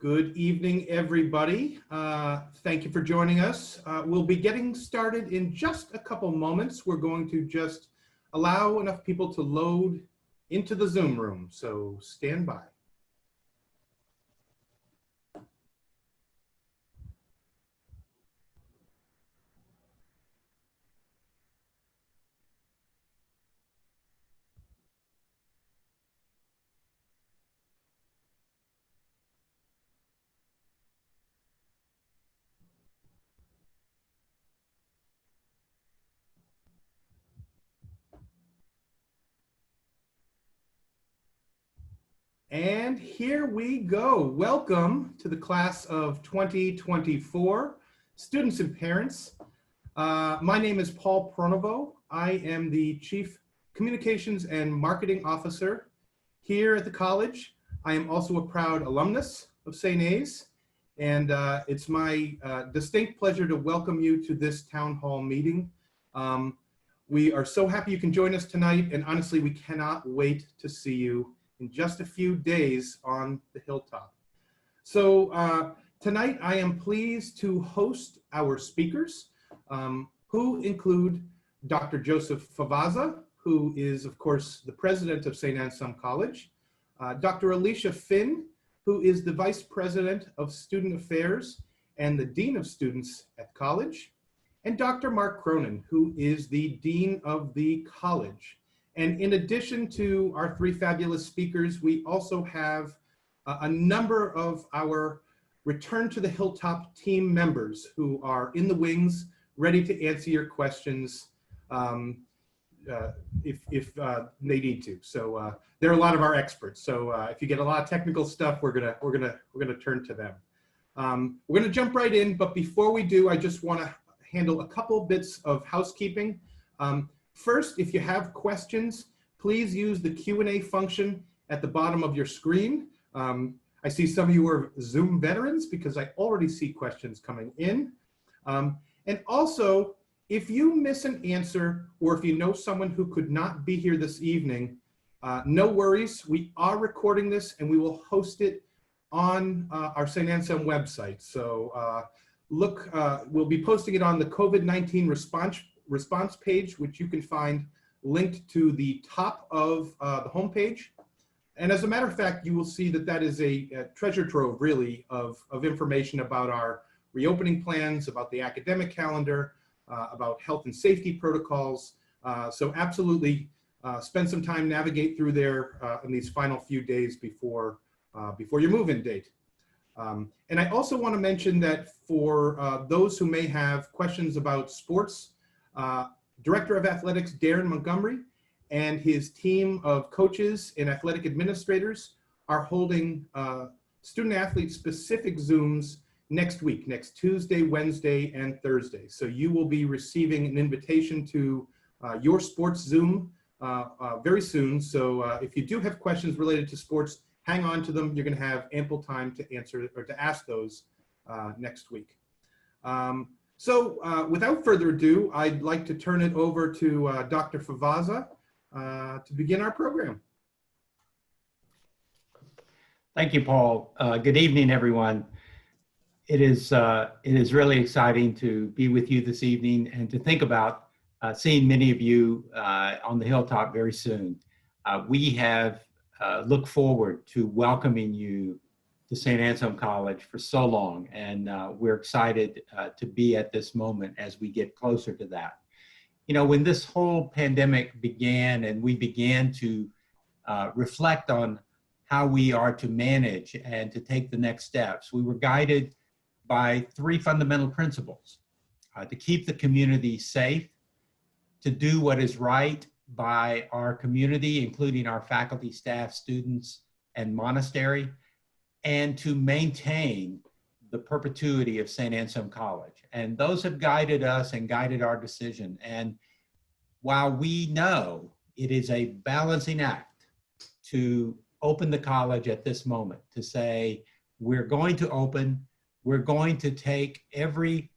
Good evening, everybody. Thank you for joining us. We'll be getting started in just a couple moments. We're going to just allow enough people to load into the Zoom room, so stand by. And here we go. Welcome to the class of 2024, students and parents. My name is Paul Pronovo. I am the Chief Communications and Marketing Officer here at the college. I am also a proud alumnus of St. A's, and it's my distinct pleasure to welcome you to this town hall meeting. We are so happy you can join us tonight, and honestly, we cannot wait to see you in just a few days on the Hilltop. So tonight I am pleased to host our speakers, who include Dr. Joseph Favazza, who is of course the president of Saint Anselm College, Dr. Alicia Finn, who is the vice president of student affairs and the dean of students at college, and Dr. Mark Cronin, who is the dean of the college. And in addition to our three fabulous speakers, we also have a number of our Return to the Hilltop team members who are in the wings, ready to answer your questions if they need to. So they're a lot of our experts. So if you get a lot of technical stuff, we're gonna turn to them. We're gonna jump right in, but before we do, I just want to handle a couple bits of housekeeping. First, if you have questions, please use the Q&A function at the bottom of your screen. I see some of you are Zoom veterans because I already see questions coming in. And also, if you miss an answer or if you know someone who could not be here this evening, no worries. We are recording this and we will host it on our St. Anselm website. So we'll be posting it on the COVID-19 response page, which you can find linked to the top of the homepage. And as a matter of fact, you will see that that is a treasure trove, really, of information about our reopening plans, about the academic calendar, about health and safety protocols. So absolutely spend some time, navigate through there in these final few days before your move-in date. And I also want to mention that for those who may have questions about sports, Director of Athletics Darren Montgomery and his team of coaches and athletic administrators are holding student athlete specific Zooms next week, next Tuesday, Wednesday, and Thursday. So you will be receiving an invitation to your sports Zoom very soon. So if you do have questions related to sports, hang on to them. You're going to have ample time to answer or to ask those next week. So without further ado, I'd like to turn it over to Dr. Favazza to begin our program. Thank you, Paul. Good evening, everyone. It is really exciting to be with you this evening and to think about seeing many of you on the Hilltop very soon. We have looked forward to welcoming you to Saint Anselm College for so long, and we're excited to be at this moment as we get closer to that. You know, when this whole pandemic began and we began to reflect on how we are to manage and to take the next steps, we were guided by three fundamental principles: to keep the community safe, to do what is right by our community, including our faculty, staff, students, and monastery, and to maintain the perpetuity of Saint Anselm College. And those have guided us and guided our decision. And while we know it is a balancing act to open the college at this moment, to say, we're going to open, we're going to take every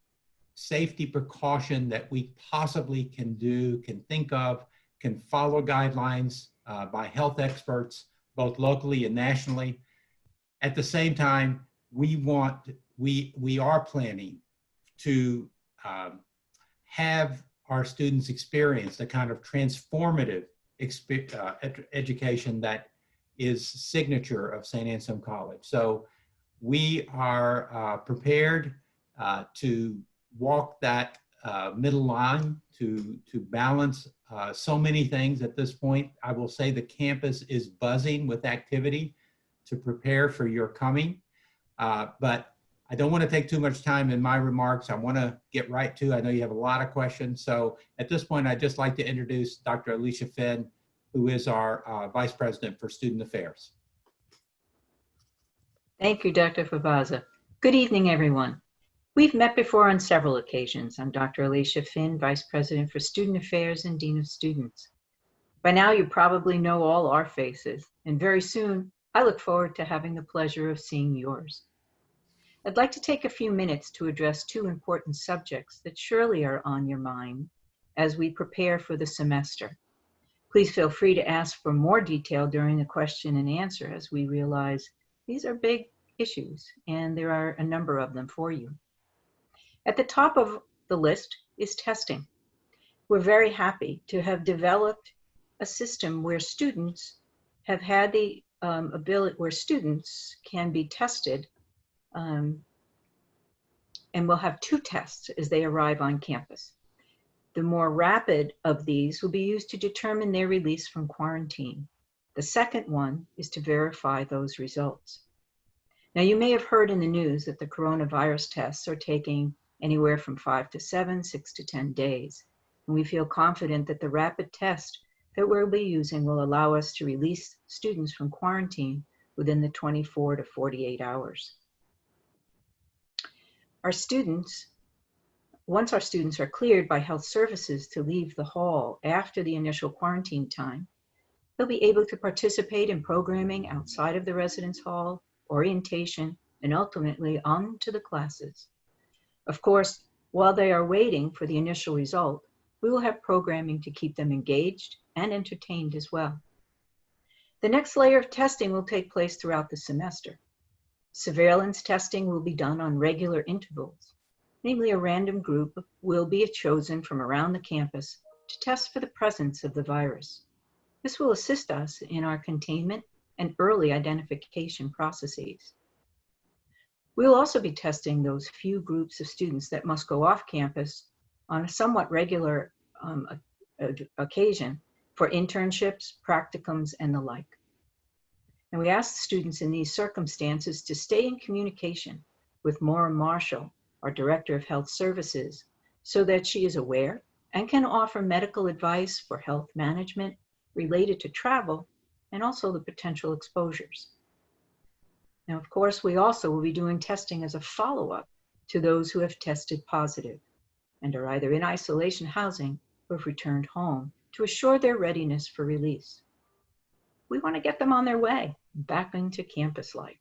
safety precaution that we possibly can do, can think of, can follow guidelines by health experts, both locally and nationally. At the same time, we are planning to have our students experience the kind of transformative education that is signature of Saint Anselm College. So we are prepared to walk that middle line to balance so many things at this point. I will say the campus is buzzing with activity to prepare for your coming. But I don't want to take too much time in my remarks. I want to get right to, I know you have a lot of questions. So at this point, I'd just like to introduce Dr. Alicia Finn, who is our Vice President for Student Affairs. Thank you, Dr. Favazza. Good evening, everyone. We've met before on several occasions. I'm Dr. Alicia Finn, Vice President for Student Affairs and Dean of Students. By now, you probably know all our faces, and very soon, I look forward to having the pleasure of seeing yours. I'd like to take a few minutes to address two important subjects that surely are on your mind as we prepare for the semester. Please feel free to ask for more detail during the question and answer as we realize these are big issues and there are a number of them for you. At the top of the list is testing. We're very happy to have developed a system where students have had the ability, where students can be tested and we'll have two tests as they arrive on campus. The more rapid of these will be used to determine their release from quarantine. The second one is to verify those results. Now, you may have heard in the news that the coronavirus tests are taking anywhere from 5 to 7, 6 to 10 days. And we feel confident that the rapid test that we'll be using will allow us to release students from quarantine within the 24 to 48 hours. Once our students are cleared by health services to leave the hall after the initial quarantine time, they'll be able to participate in programming outside of the residence hall, orientation, and ultimately on to the classes. Of course, while they are waiting for the initial result, we will have programming to keep them engaged and entertained as well. The next layer of testing will take place throughout the semester. Surveillance testing will be done on regular intervals. Namely, a random group will be chosen from around the campus to test for the presence of the virus. This will assist us in our containment and early identification processes. We will also be testing those few groups of students that must go off campus on a somewhat regular occasion for internships, practicums, and the like. And we ask students in these circumstances to stay in communication with Maura Marshall, our Director of Health Services, so that she is aware and can offer medical advice for health management related to travel and also the potential exposures. Now, of course, we also will be doing testing as a follow-up to those who have tested positive and are either in isolation housing or have returned home to assure their readiness for release. We want to get them on their way back into campus life.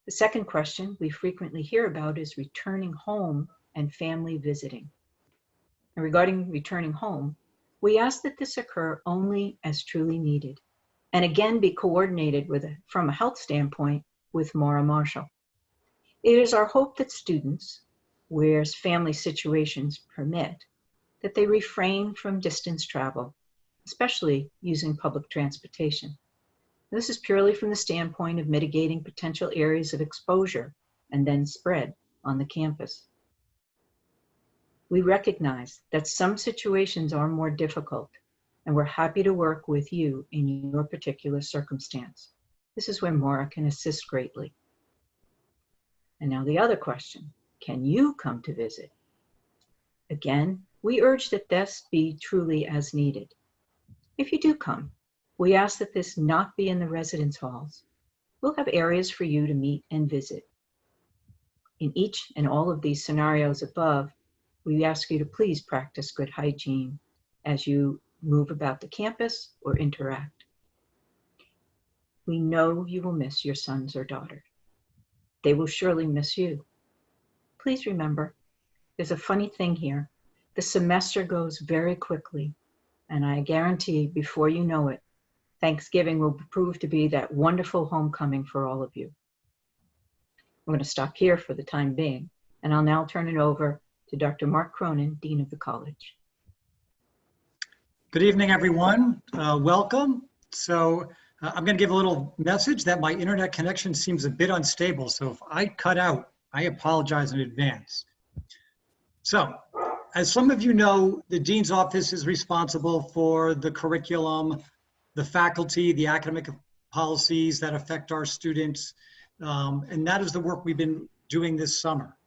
The second question we frequently hear about is returning home and family visiting. And regarding returning home, we ask that this occur only as truly needed, and again be coordinated from a health standpoint with Maura Marshall. It is our hope that students, where family situations permit, that they refrain from distance travel, especially using public transportation. This is purely from the standpoint of mitigating potential areas of exposure and then spread on the campus. We recognize that some situations are more difficult, and we're happy to work with you in your particular circumstance. This is where Maura can assist greatly. And now the other question, can you come to visit? Again, we urge that this be truly as needed. If you do come, we ask that this not be in the residence halls. We'll have areas for you to meet and visit. In each and all of these scenarios above, we ask you to please practice good hygiene as you move about the campus or interact. We know you will miss your sons or daughters. They will surely miss you. Please remember, there's a funny thing here. The semester goes very quickly, and I guarantee before you know it, Thanksgiving will prove to be that wonderful homecoming for all of you. I'm going to stop here for the time being, and I'll now turn it over to Dr. Mark Cronin, Dean of the College. Good evening, everyone. Welcome. So I'm going to give a little message that my internet connection seems a bit unstable. So if I cut out, I apologize in advance. So as some of you know, the Dean's Office is responsible for the curriculum, the faculty, the academic policies that affect our students. And that is the work we've been doing this summer.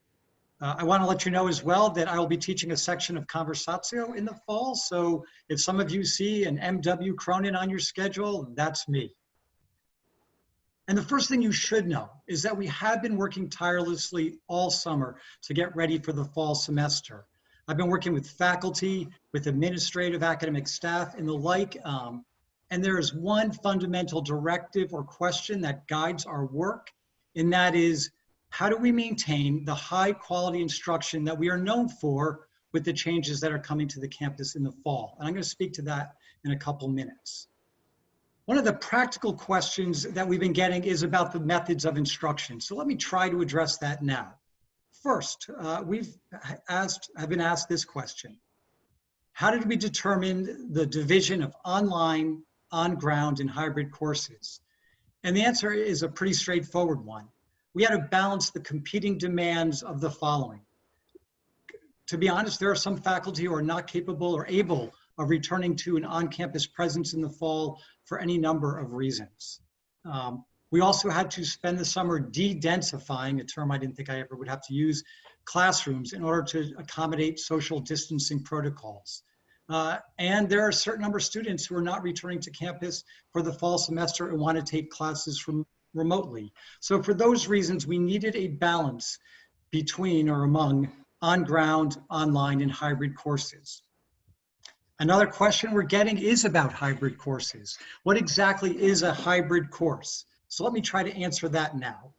I want to let you know as well that I will be teaching a section of Conversatio in the fall. So if some of you see an MW Cronin on your schedule, that's me. And the first thing you should know is that we have been working tirelessly all summer to get ready for the fall semester. I've been working with faculty, with administrative academic staff and the like. And there is one fundamental directive or question that guides our work, and that is, how do we maintain the high quality instruction that we are known for with the changes that are coming to the campus in the fall? And I'm going to speak to that in a couple minutes. One of the practical questions that we've been getting is about the methods of instruction. So let me try to address that now. First, have been asked this question. How did we determine the division of online, on-ground, and hybrid courses? And the answer is a pretty straightforward one. We had to balance the competing demands of the following. To be honest, there are some faculty who are not capable or able of returning to an on-campus presence in the fall for any number of reasons. We also had to spend the summer de-densifying, a term I didn't think I ever would have to use, classrooms in order to accommodate social distancing protocols. And there are a certain number of students who are not returning to campus for the fall semester and want to take classes from remotely. So for those reasons, we needed a balance between or among on-ground, online, and hybrid courses. Another question we're getting is about hybrid courses. What exactly is a hybrid course? So let me try to answer that now.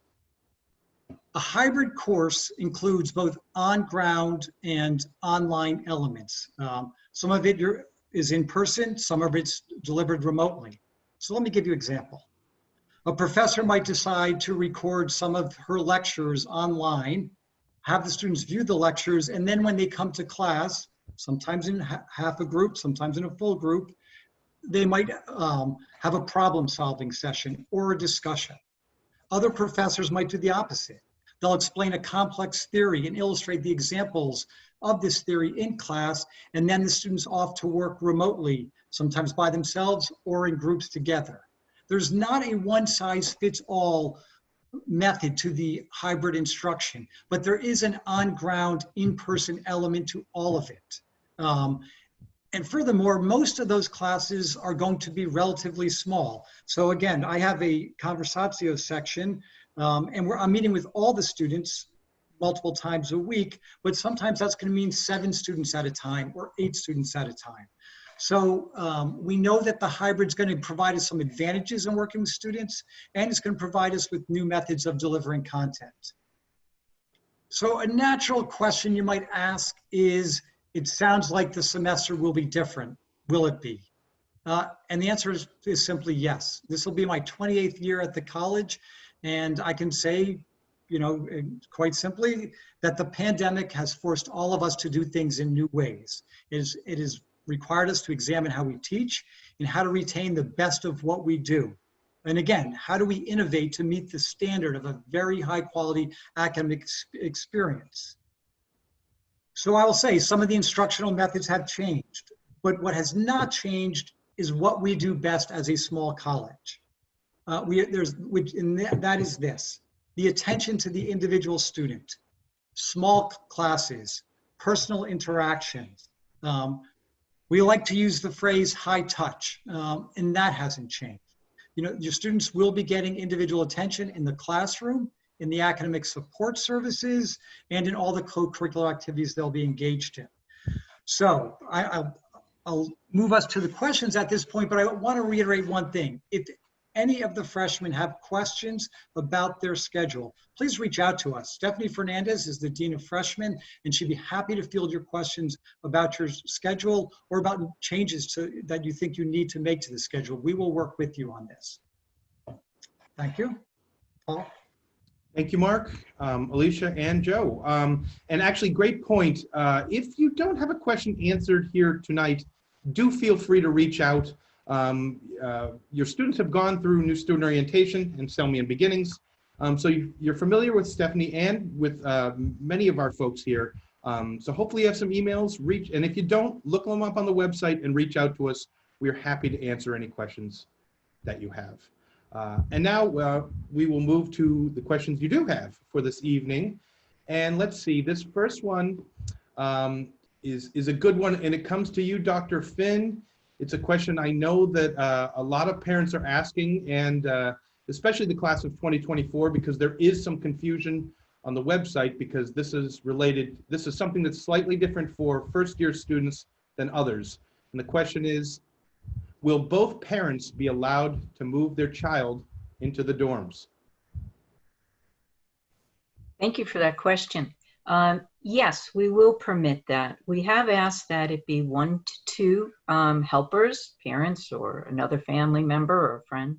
A hybrid course includes both on-ground and online elements. Some of it is in person, some of it's delivered remotely. So let me give you an example. A professor might decide to record some of her lectures online, have the students view the lectures, and then when they come to class, sometimes in half a group, sometimes in a full group, they might have a problem-solving session or a discussion. Other professors might do the opposite. They'll explain a complex theory and illustrate the examples of this theory in class, and then the students off to work remotely, sometimes by themselves or in groups together. There's not a one-size-fits-all method to the hybrid instruction, but there is an on-ground, in-person element to all of it. And furthermore, most of those classes are going to be relatively small. So again, I have a Conversatio section, and I'm meeting with all the students multiple times a week, but sometimes that's going to mean 7 students at a time or 8 students at a time. So we know that the hybrid is going to provide us some advantages in working with students, and it's going to provide us with new methods of delivering content. So a natural question you might ask is, it sounds like the semester will be different. Will it be? And the answer is simply yes. This will be my 28th year at the college, and I can say, you know, quite simply, that the pandemic has forced all of us to do things in new ways. It is required us to examine how we teach and how to retain the best of what we do. And again, how do we innovate to meet the standard of a very high quality academic experience? So I will say some of the instructional methods have changed, but what has not changed is what we do best as a small college. That is this: the attention to the individual student, small classes, personal interactions. We like to use the phrase high touch, and that hasn't changed. You know, your students will be getting individual attention in the classroom, in the academic support services, and in all the co-curricular activities they'll be engaged in. So I'll move us to the questions at this point, but I want to reiterate one thing. If any of the freshmen have questions about their schedule, please reach out to us. Stephanie Fernandez is the Dean of Freshmen, and she'd be happy to field your questions about your schedule or about changes that you think you need to make to the schedule. We will work with you on this. Thank you. Paul? Thank you, Mark, Alicia, and Joe. And actually, great point. If you don't have a question answered here tonight, do feel free to reach out. Your students have gone through new student orientation and Selmian beginnings. So you're familiar with Stephanie and with many of our folks here. So hopefully you have some emails, and if you don't, look them up on the website and reach out to us. We're happy to answer any questions that you have. And now we will move to the questions you do have for this evening. And let's see, this first one is a good one, and it comes to you, Dr. Finn. It's a question I know that a lot of parents are asking, and especially the class of 2024, because there is some confusion on the website, because this is something that's slightly different for first-year students than others. And the question is, will both parents be allowed to move their child into the dorms? Thank you for that question. Yes, we will permit that. We have asked that it be 1 to 2 helpers, parents, or another family member or a friend.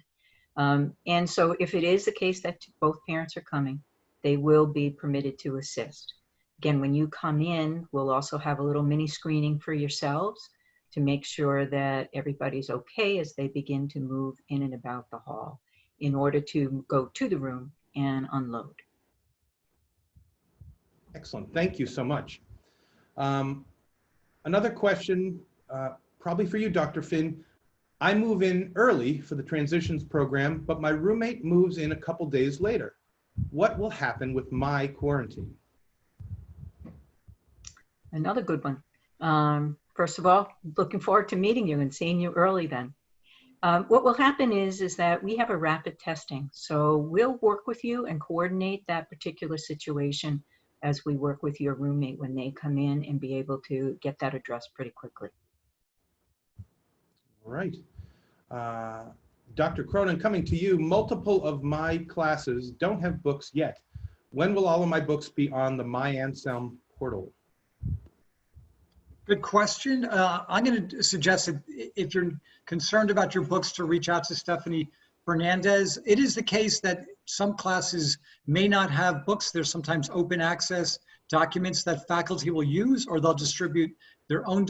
And so if it is the case that both parents are coming, they will be permitted to assist. Again, when you come in, we'll also have a little mini screening for yourselves to make sure that everybody's okay as they begin to move in and about the hall in order to go to the room and unload. Excellent, thank you so much. Another question, probably for you, Dr. Finn. I move in early for the transitions program, but my roommate moves in a couple days later. What will happen with my quarantine? Another good one. First of all, looking forward to meeting you and seeing you early then. What will happen is that we have a rapid testing. So we'll work with you and coordinate that particular situation as we work with your roommate when they come in and be able to get that addressed pretty quickly. All right. Dr. Cronin, coming to you, multiple of my classes don't have books yet. When will all of my books be on the My Anselm portal? Good question. I'm going to suggest that if you're concerned about your books, to reach out to Stephanie Fernandez. It is the case that some classes may not have books. There's sometimes open access documents that faculty will use, or they'll distribute their own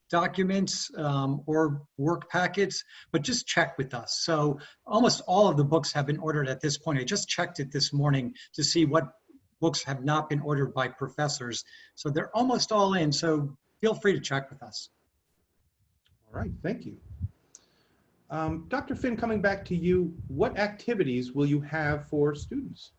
documents or work packets, but just check with us. So almost all of the books have been ordered at this point. I just checked it this morning to see what books have not been ordered by professors. So they're almost all in, so feel free to check with us. All right, thank you. Dr. Finn, coming back to you, what activities will you have for students?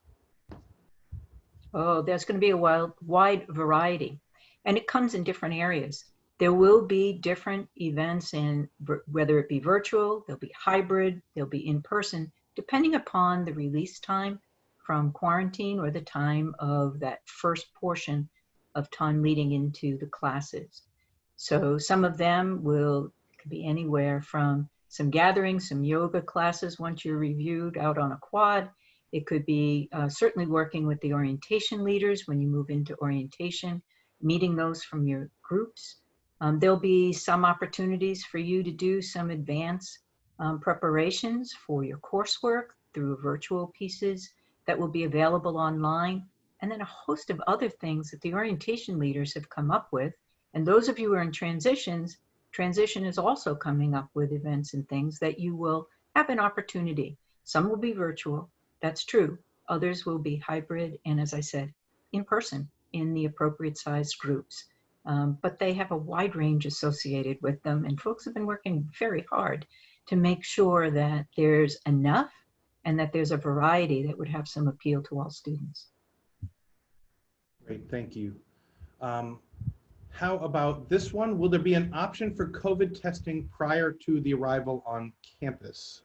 Oh, there's going to be a wide variety, and it comes in different areas. There will be different events, in whether it be virtual, there'll be hybrid, there'll be in person, depending upon the release time from quarantine or the time of that first portion of time leading into the classes. So some of them could be anywhere from some gatherings, some yoga classes once you're reviewed out on a quad. It could be certainly working with the orientation leaders when you move into orientation, meeting those from your groups. There'll be some opportunities for you to do some advanced preparations for your coursework through virtual pieces that will be available online, and then a host of other things that the orientation leaders have come up with. And those of you who are in transition is also coming up with events and things that you will have an opportunity. Some will be virtual, that's true. Others will be hybrid, and as I said, in person in the appropriate sized groups. But they have a wide range associated with them, and folks have been working very hard to make sure that there's enough and that there's a variety that would have some appeal to all students. Great, thank you. How about this one? Will there be an option for COVID testing prior to the arrival on campus?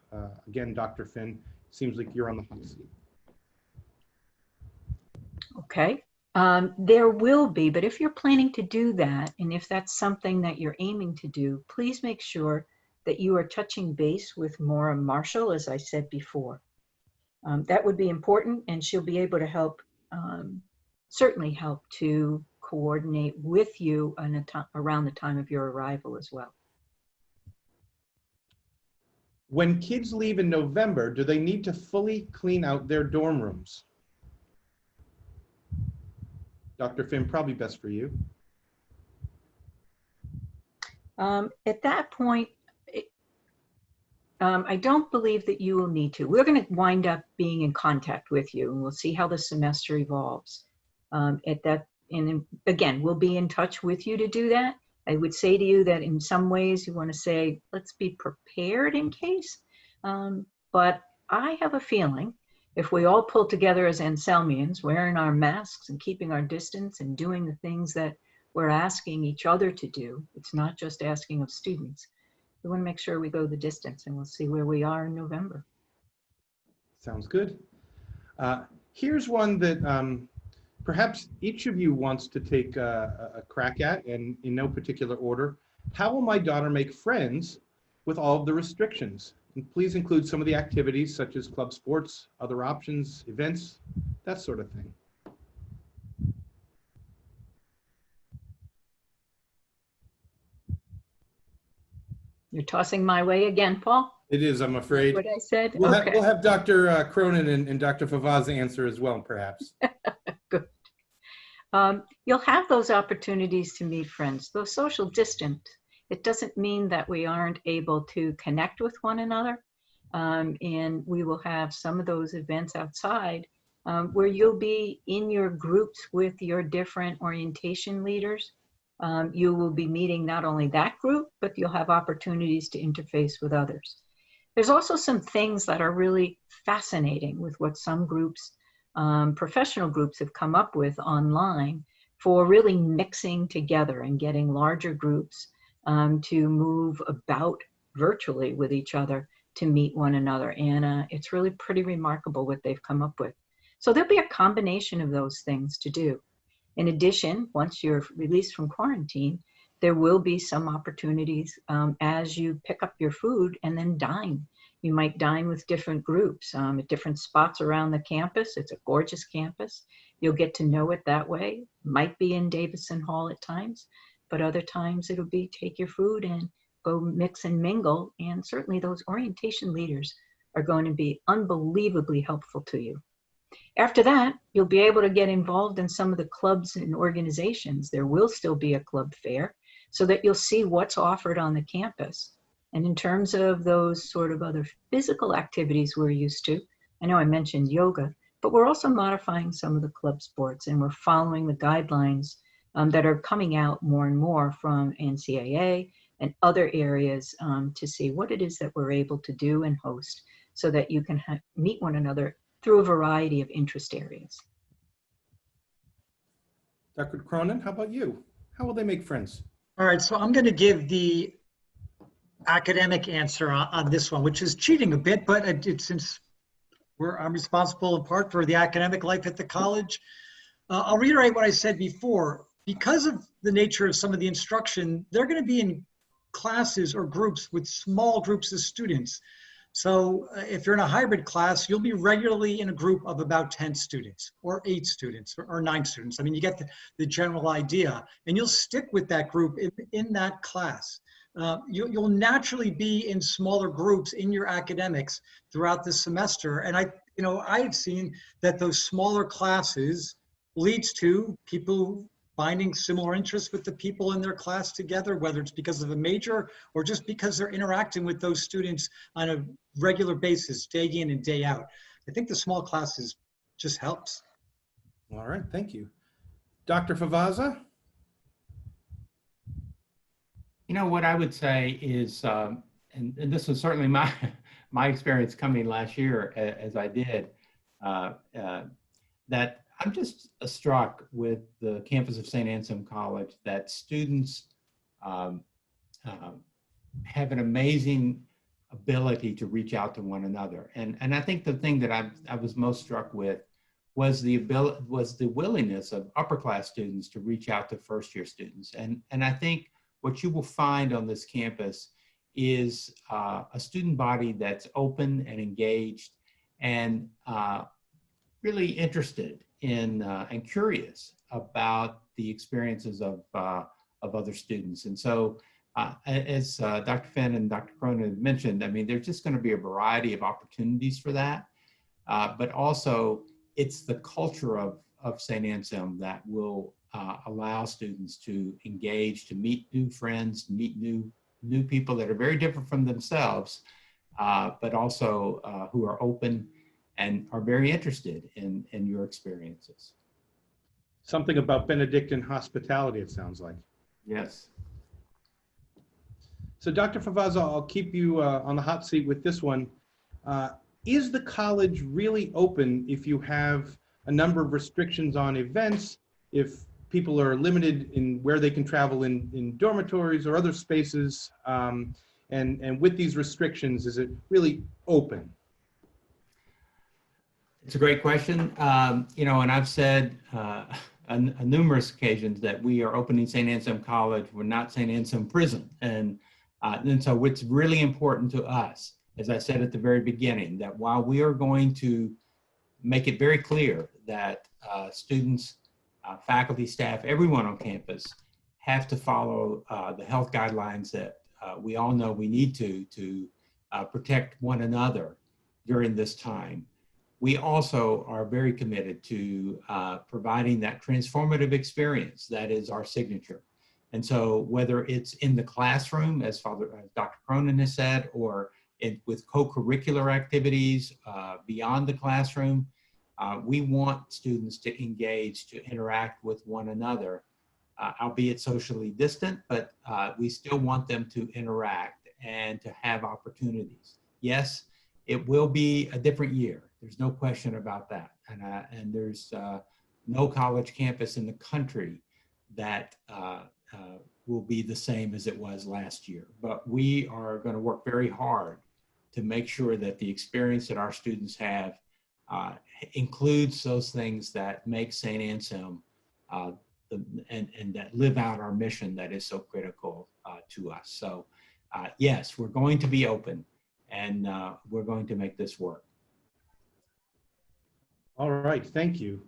Again, Dr. Finn, seems like you're on the hot seat. Okay, there will be, but if you're planning to do that, and if that's something that you're aiming to do, please make sure that you are touching base with Maura Marshall, as I said before. That would be important, and she'll be able to help, certainly help to coordinate with you around the time of your arrival as well. When kids leave in November, do they need to fully clean out their dorm rooms? Dr. Finn, probably best for you. At that point, I don't believe that you will need to. We're going to wind up being in contact with you, and we'll see how the semester evolves. And again, we'll be in touch with you to do that. I would say to you that in some ways you want to say, let's be prepared in case. But I have a feeling if we all pull together as Anselmians, wearing our masks and keeping our distance and doing the things that we're asking each other to do, it's not just asking of students. We want to make sure we go the distance, and we'll see where we are in November. Sounds good. Here's one that perhaps each of you wants to take a crack at, and in no particular order. How will my daughter make friends with all of the restrictions? And please include some of the activities such as club sports, other options, events, that sort of thing. You're tossing my way again, Paul? It is, I'm afraid. What I said? We'll Okay. have Dr. Cronin and Dr. Favazza answer as well, perhaps. Good. You'll have those opportunities to meet friends. Though social distant, it doesn't mean that we aren't able to connect with one another. And we will have some of those events outside where you'll be in your groups with your different orientation leaders. You will be meeting not only that group, but you'll have opportunities to interface with others. There's also some things that are really fascinating with what some groups, professional groups, have come up with online for really mixing together and getting larger groups to move about virtually with each other to meet one another. And it's really pretty remarkable what they've come up with. So there'll be a combination of those things to do. In addition, once you're released from quarantine, there will be some opportunities as you pick up your food and then dine. You might dine with different groups at different spots around the campus. It's a gorgeous campus. You'll get to know it that way. Might be in Davison Hall at times, but other times it'll be take your food and go mix and mingle. And certainly those orientation leaders are going to be unbelievably helpful to you. After that, you'll be able to get involved in some of the clubs and organizations. There will still be a club fair so that you'll see what's offered on the campus. And in terms of those sort of other physical activities we're used to, I know I mentioned yoga, but we're also modifying some of the club sports, and we're following the guidelines that are coming out more and more from NCAA and other areas to see what it is that we're able to do and host so that you can meet one another through a variety of interest areas. Dr. Cronin, how about you? How will they make friends? All right, so I'm going to give the academic answer on this one, which is cheating a bit, but since I'm responsible in part for the academic life at the college, I'll reiterate what I said before. Because of the nature of some of the instruction, they're going to be in classes or groups with small groups of students. So if you're in a hybrid class, you'll be regularly in a group of about 10 students or 8 students or 9 students. I mean, you get the general idea, and you'll stick with that group in that class. You'll naturally be in smaller groups in your academics throughout the semester. And I've seen that those smaller classes leads to people finding similar interests with the people in their class together, whether it's because of a major or just because they're interacting with those students on a regular basis, day in and day out. I think the small classes just helps. All right, thank you. Dr. Favazza? You know, what I would say is, and this was certainly my experience coming last year as I did, that I'm just struck with the campus of Saint Anselm College that students have an amazing ability to reach out to one another. And I think the thing that I was most struck with was the willingness of upper class students to reach out to first year students. And I think what you will find on this campus is a student body that's open and engaged and really interested in and curious about the experiences of other students. And so as Dr. Finn and Dr. Cronin mentioned, I mean, there's just going to be a variety of opportunities for that, but also it's the culture of of Saint Anselm that will allow students to engage, to meet new friends, meet new people that are very different from themselves, but also who are open and are very interested in your experiences. Something about Benedictine hospitality, it sounds like. Yes. So Dr. Favazza, I'll keep you on the hot seat with this one. Is the college really open if you have a number of restrictions on events, if people are limited in where they can travel in dormitories or other spaces, and with these restrictions, is it really open? It's a great question. You know, and I've said on numerous occasions that we are opening Saint Anselm College. We're not Saint Anselm Prison. And so what's really important to us, as I said at the very beginning, that while we are going to make it very clear that students, faculty, staff, everyone on campus have to follow the health guidelines that we all know we need to protect one another during this time. We also are very committed to providing that transformative experience that is our signature. And so whether it's in the classroom, as Dr. Cronin has said, or with co-curricular activities beyond the classroom, we want students to engage, to interact with one another, albeit socially distant, but we still want them to interact and to have opportunities. Yes, it will be a different year. There's no question about that. And there's no college campus in the country that will be the same as it was last year. But we are going to work very hard to make sure that the experience that our students have includes those things that make Saint Anselm and that live out our mission that is so critical to us. So yes, we're going to be open, and we're going to make this work. All right, thank you.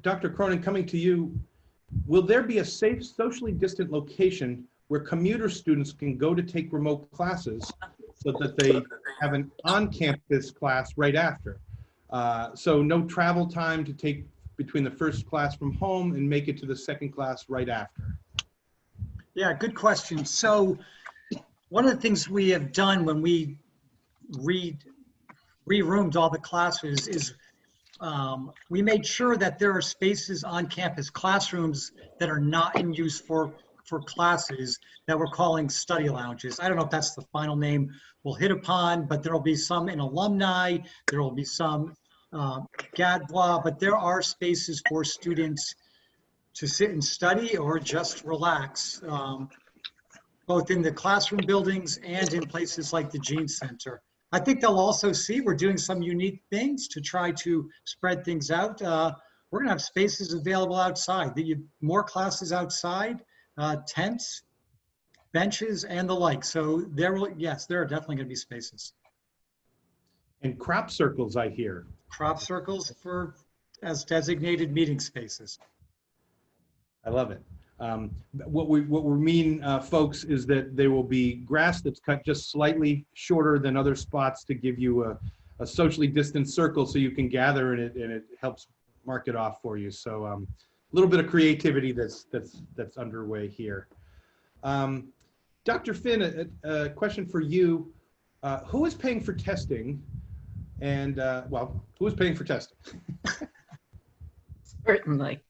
Dr. Cronin, coming to you, will there be a safe, socially distant location where commuter students can go to take remote classes so that they have an on-campus class right after? So no travel time to take between the first class from home and make it to the second class right after? Yeah, good question. So one of the things we have done when we re-roomed all the classes is we made sure that there are spaces on campus, classrooms that are not in use for classes that we're calling study lounges. I don't know if that's the final name we'll hit upon, but there will be some in alumni, there will be some gadbois, but there are spaces for students to sit and study or just relax, both in the classroom buildings and in places like the Gene Center. I think they'll also see we're doing some unique things to try to spread things out. We're gonna have spaces available outside, more classes outside, tents, benches, and the like. So yes, there are definitely gonna be spaces. And crop circles, I hear. Crop circles as designated meeting spaces. I love it. What we mean, folks, is that there will be grass that's cut just slightly shorter than other spots to give you a socially distant circle so you can gather in it, and it helps mark it off for you. So a little bit of creativity that's underway here. Dr. Finn, a question for you. Who is paying for testing? And well, who is paying for testing? Certainly.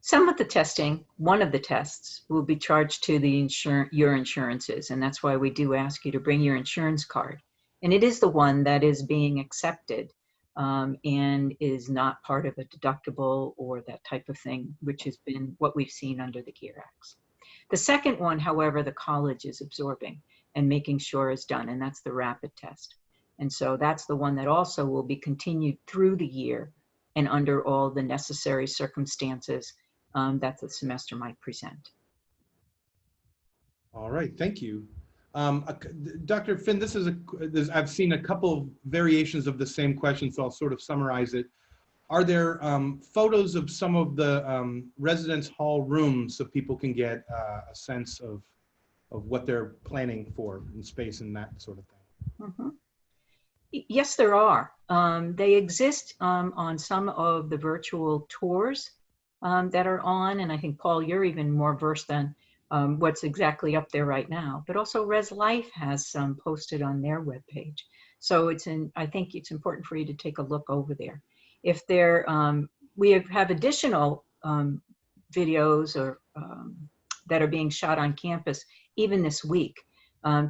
Some of the testing, one of the tests, will be charged to the your insurances, and that's why we do ask you to bring your insurance card. And it is the one that is being accepted and is not part of a deductible or that type of thing, which has been what we've seen under the GEAR Acts. The second one, however, the college is absorbing and making sure is done, and that's the rapid test. And so that's the one that also will be continued through the year and under all the necessary circumstances that the semester might present. All right, thank you. Dr. Finn, I've seen a couple of variations of the same question, so I'll sort of summarize it. Are there photos of some of the residence hall rooms so people can get a sense of what they're planning for in space and that sort of thing? Yes, there are. They exist on some of the virtual tours that are on, and I think, Paul, you're even more versed than what's exactly up there right now. But also Res Life has some posted on their webpage. So I think it's important for you to take a look over there. If there, we have additional videos or that are being shot on campus even this week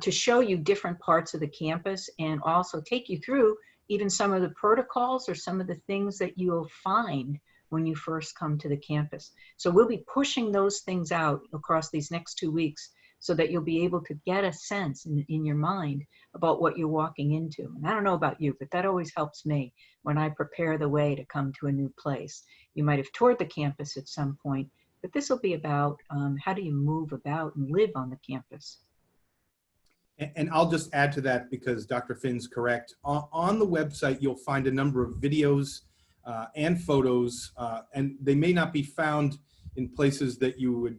to show you different parts of the campus and also take you through even some of the protocols or some of the things that you'll find when you first come to the campus. So we'll be pushing those things out across these next 2 weeks so that you'll be able to get a sense in your mind about what you're walking into. And I don't know about you, but that always helps me when I prepare the way to come to a new place. You might have toured the campus at some point, but this will be about how do you move about and live on the campus. And I'll just add to that because Dr. Finn's correct. On the website, you'll find a number of videos and photos, and they may not be found in places that you would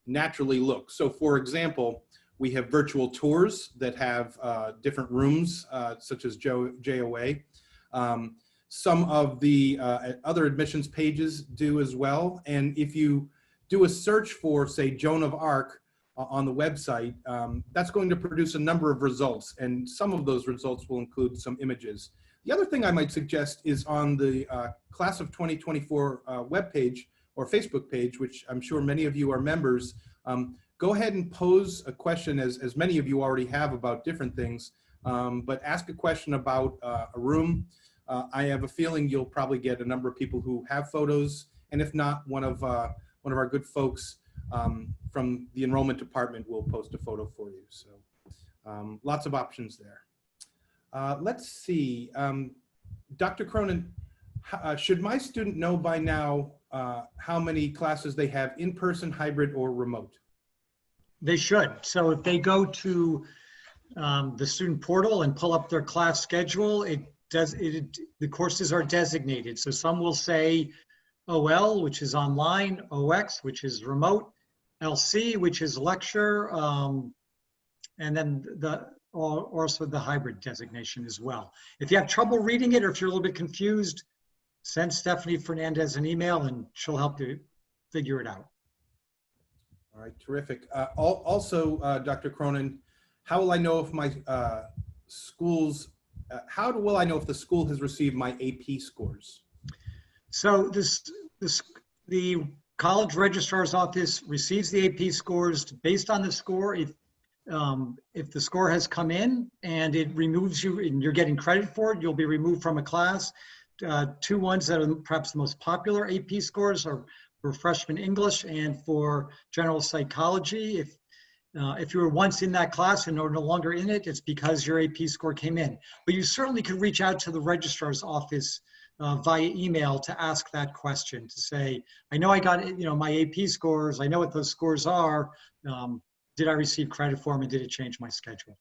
naturally look. So for example, we have virtual tours that have different rooms, such as JOA. Some of the other admissions pages do as well. And if you do a search for, say, Joan of Arc on the website, that's going to produce a number of results. And some of those results will include some images. The other thing I might suggest is on the Class of 2024 webpage or Facebook page, which I'm sure many of you are members, go ahead and pose a question, as many of you already have, about different things, but ask a question about a room. I have a feeling you'll probably get a number of people who have photos, and if not, one of our good folks from the enrollment department will post a photo for you. So lots of options there. Let's see, Dr. Cronin, should my student know by now how many classes they have in person, hybrid, or remote? They should. So if they go to the student portal and pull up their class schedule, the courses are designated. So some will say OL, which is online, OX, which is remote, LC, which is lecture, and then also the hybrid designation as well. If you have trouble reading it or if you're a little bit confused, send Stephanie Fernandez an email and she'll help you figure it out. All right, terrific. Also, Dr. Cronin, how will I know if my will I know if the school has received my AP scores? So the college registrar's office receives the AP scores based on the score. If the score has come in and it removes you and you're getting credit for it, you'll be removed from a class. Two ones that are perhaps the most popular AP scores are for freshman English and for general psychology. If you were once in that class and are no longer in it, it's because your AP score came in. But you certainly could reach out to the registrar's office via email to ask that question, to say, I know I got my AP scores, I know what those scores are. Did I receive credit for them and did it change my schedule?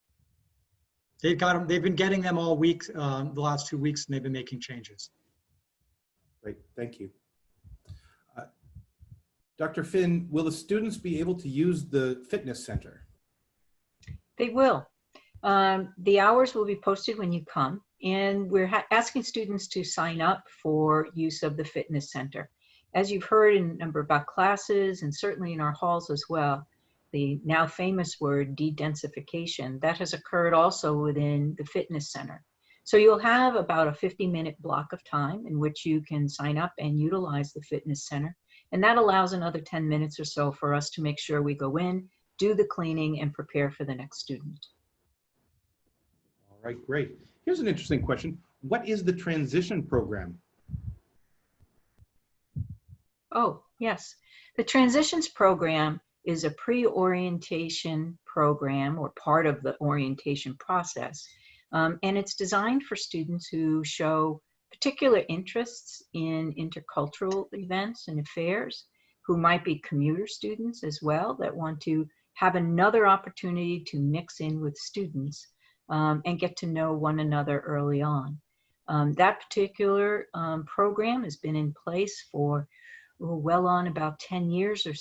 They've been getting them all week, the last 2 weeks, and they've been making changes. Great, thank you. Dr. Finn, will the students be able to use the fitness center? They will. The hours will be posted when you come, and we're asking students to sign up for use of the fitness center. As you've heard in a number about classes and certainly in our halls as well, the now famous word de-densification, that has occurred also within the fitness center. So you'll have about a 50-minute block of time in which you can sign up and utilize the fitness center. And that allows another 10 minutes or so for us to make sure we go in, do the cleaning, and prepare for the next student. All right, great. Here's an interesting question. What is the transition program? Oh, yes. The transitions program is a pre-orientation program or part of the orientation process. And it's designed for students who show particular interests in intercultural events and affairs, who might be commuter students as well that want to have another opportunity to mix in with students and get to know one another early on. That particular program has been in place for well on about 10 years or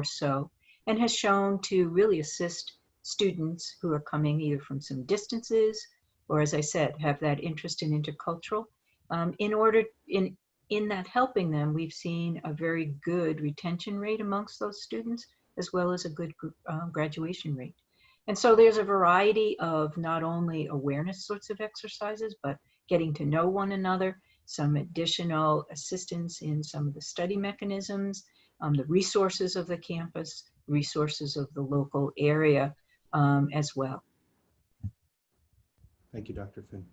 so, and has shown to really assist students who are coming either from some distances, or as I said, have that interest in intercultural. In that helping them, we've seen a very good retention rate amongst those students, as well as a good graduation rate. And so there's a variety of not only awareness sorts of exercises, but getting to know one another, some additional assistance in some of the study mechanisms, the resources of the campus, resources of the local area as well. Thank you, Dr. Finn.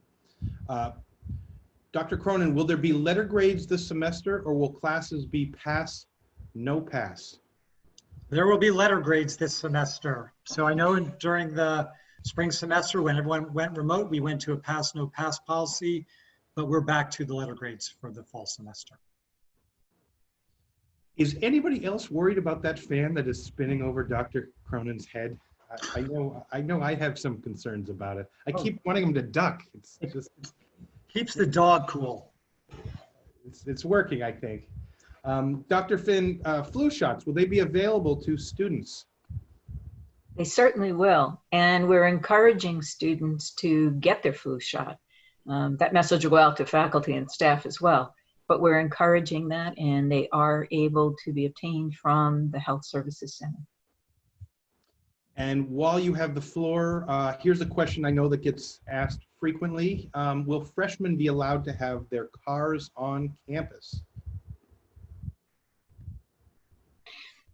Dr. Cronin, will there be letter grades this semester, or will classes be pass, no pass? There will be letter grades this semester. So I know during the spring semester when everyone went remote, we went to a pass, no pass policy, but we're back to the letter grades for the fall semester. Is anybody else worried about that fan that is spinning over Dr. Cronin's head? I know I have some concerns about it. I keep wanting him to duck. It's just Keeps the dog cool. it's working, I think. Dr. Finn, flu shots, will they be available to students? They certainly will. And we're encouraging students to get their flu shot. That message will go out to faculty and staff as well. But we're encouraging that, and they are able to be obtained from the Health Services Center. And while you have the floor, here's a question I know that gets asked frequently. Will freshmen be allowed to have their cars on campus?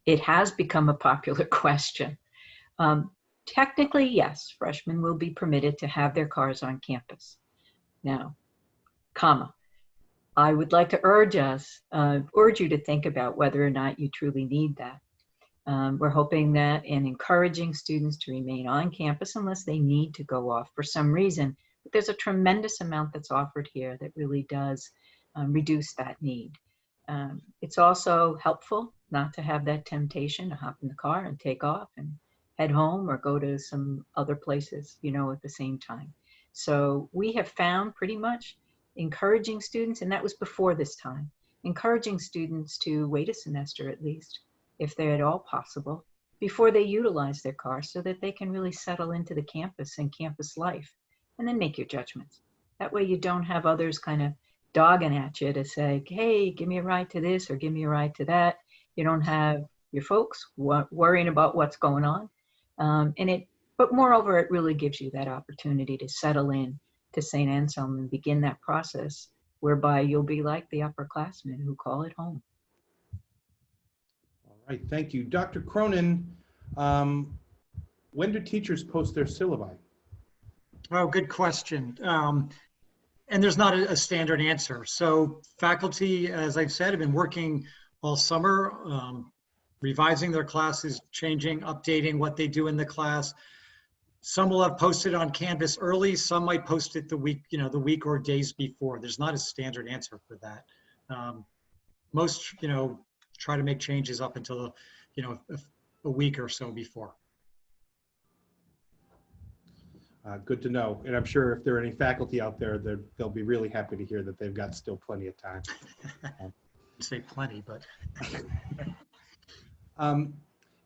It has become a popular question. Technically, yes, freshmen will be permitted to have their cars on campus. Now, I would like to urge you to think about whether or not you truly need that. We're hoping that and encouraging students to remain on campus unless they need to go off for some reason. But there's a tremendous amount that's offered here that really does reduce that need. It's also helpful not to have that temptation to hop in the car and take off and head home or go to some other places, at the same time. So we have found pretty much encouraging students, and that was before this time, encouraging students to wait a semester at least, if they're at all possible, before they utilize their car so that they can really settle into the campus and campus life, and then make your judgments. That way you don't have others kind of dogging at you to say, hey, give me a ride to this or give me a ride to that. You don't have your folks worrying about what's going on. But moreover, it really gives you that opportunity to settle in to Saint Anselm and begin that process whereby you'll be like the upperclassmen who call it home. All right, thank you. Dr. Cronin, when do teachers post their syllabi? Oh, good question. And there's not a standard answer. So faculty, as I've said, have been working all summer, revising their classes, changing, updating what they do in the class. Some will have posted on Canvas early. Some might post it the week or days before. There's not a standard answer for that. Most, try to make changes up until, a week or so before. Good to know. And I'm sure if there are any faculty out there, they'll be really happy to hear that they've got still plenty of time. I'd say plenty, but.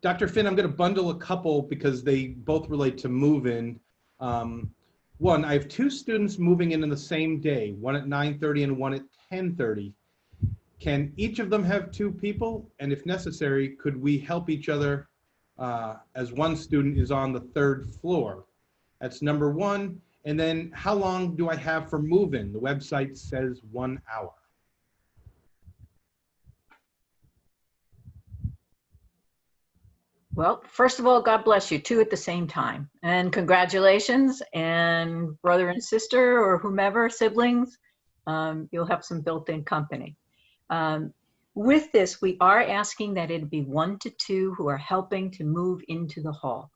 Dr. Finn, I'm going to bundle a couple because they both relate to move-in. One, I have two students moving in the same day, one at 9:30 and one at 10:30. Can each of them have two people? And if necessary, could we help each other as one student is on the third floor? That's number one. And then how long do I have for move-in? The website says 1 hour. Well, first of all, God bless you, two at the same time. And congratulations, and brother and sister or whomever, siblings, you'll have some built-in company. With this, we are asking that it be 1 to 2 who are helping to move into the hall.